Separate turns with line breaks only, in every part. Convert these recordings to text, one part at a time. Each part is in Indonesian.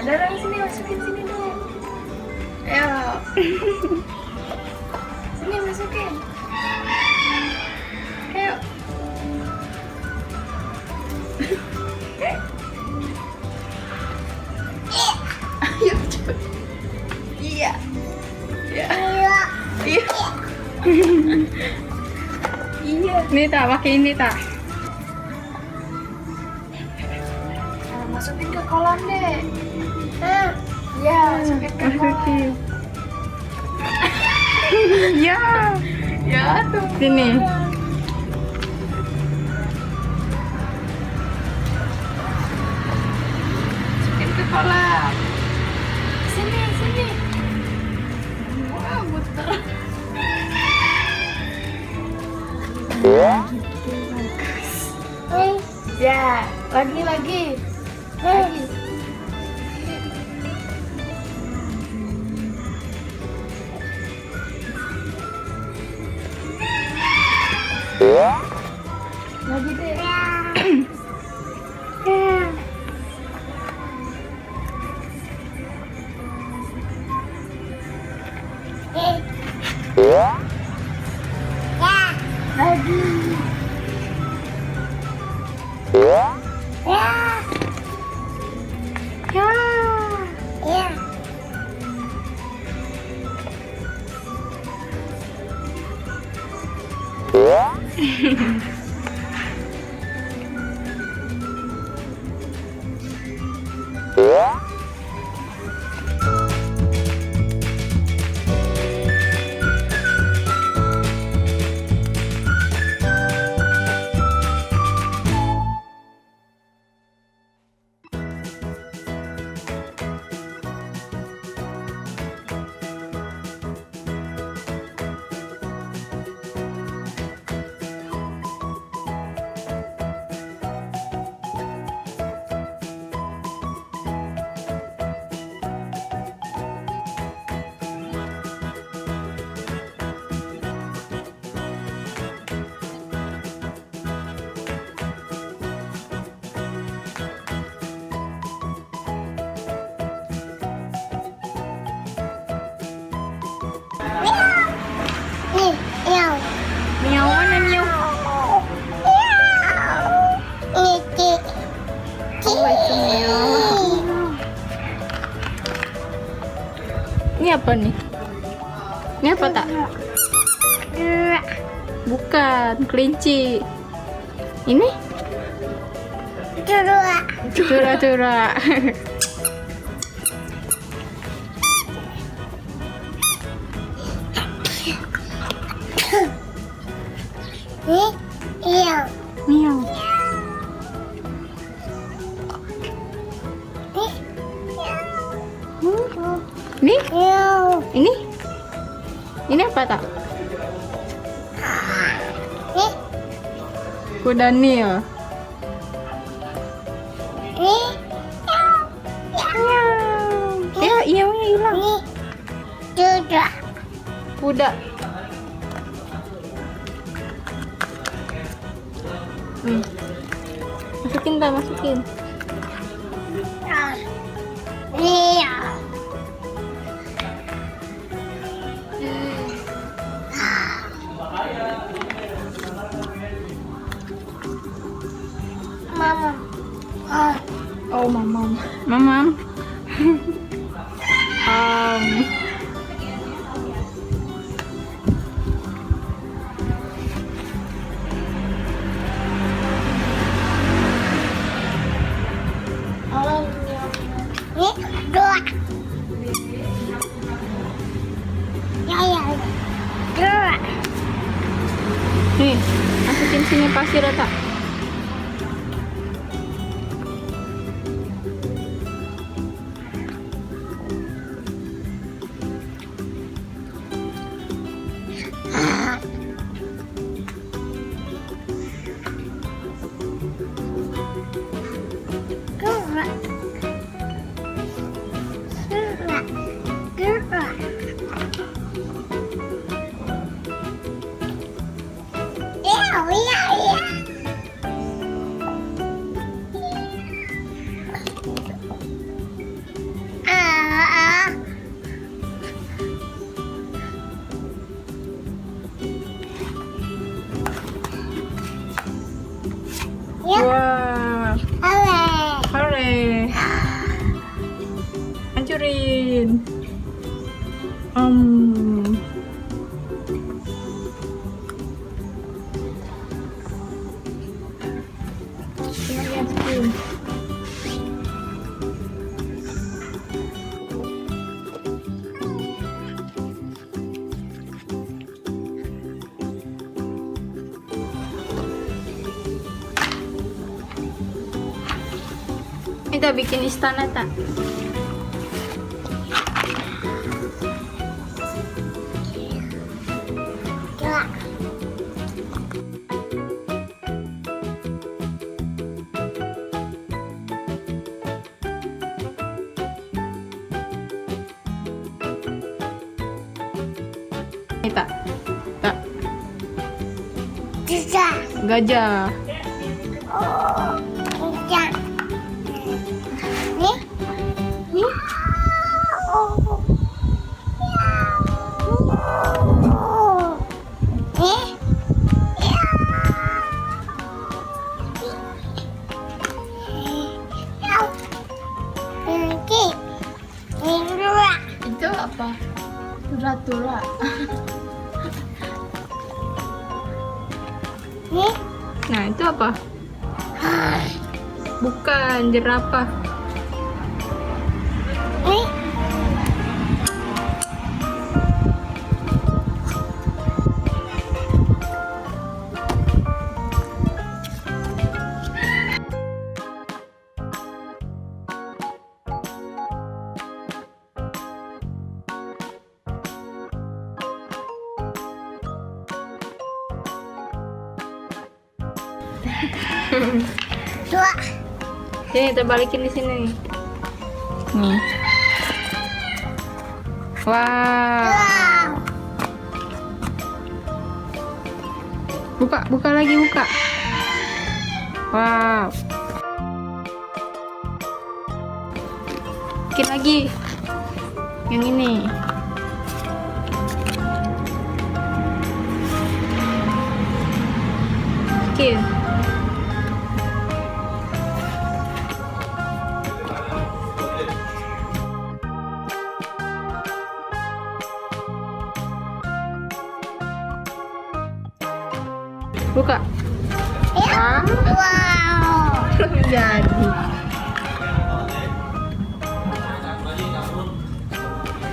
Berenang sini, masukin sini dulu. Ayo. Sini masukin. Ayo. Ayo cepet. Iya. Iya. Iya. Iya.
Ini tak pakai ini tak.
Nah, masukin ke kolam deh. Nah, ya masukin ke kolam.
Masukin. Ya.
Ya tuh.
Sini.
Masukin ke kolam. Sini, sini. Wah, muter. Ya, lagi. Lagi. Lagi deh. Lagi.
Miau mana miau? Oh, itu miau. Ini apa nih? Ini apa tak? Bukan, kelinci. Ini? Cura-cura. Miau. Nih? Ini? Ini apa tak? Kuda Nil. Ya, iaunya hilang. Kuda. Masukin tak, masukin.
Mama.
Oh, mamam. Mamam. Nih, masukin sini pasir Atta. Wah. Hore. Hancurin. Kita bikin istana tak? Ini tak? Tak. Gajah.
Itu apa? Tura-tura.
Nah, itu apa? Bukan, jerapah. Sini, kita balikin di sini. Nih. Wow. Buka lagi, buka. Wow. Bikin lagi. Yang ini. Bikin. Buka. Wow. Belum jadi.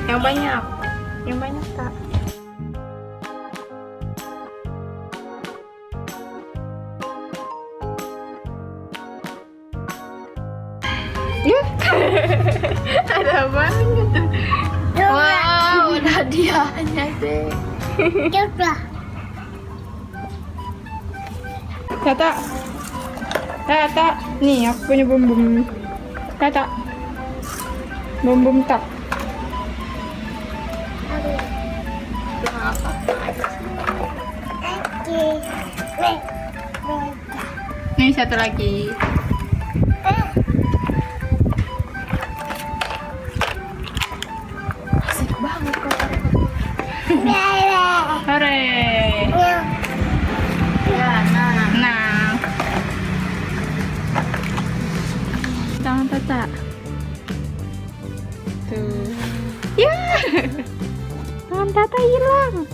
Yang banyak. Yang banyak, Kak. Ya. Ada banyak tuh.
Wow, udah hadiahnya deh.
Tata, nih aku punya bom. Tata, bom tak. Nih satu lagi.
Asik banget kok.
Hore.
Ya,
Nah. Tangan Tata. Tuh. Ya. Tangan Tata hilang.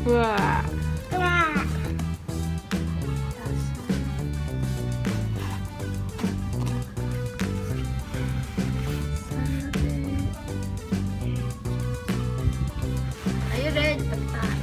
Wah.
ayo deh cepetan.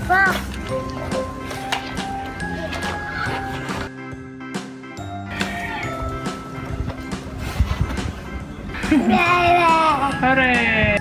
Wow.
Hore.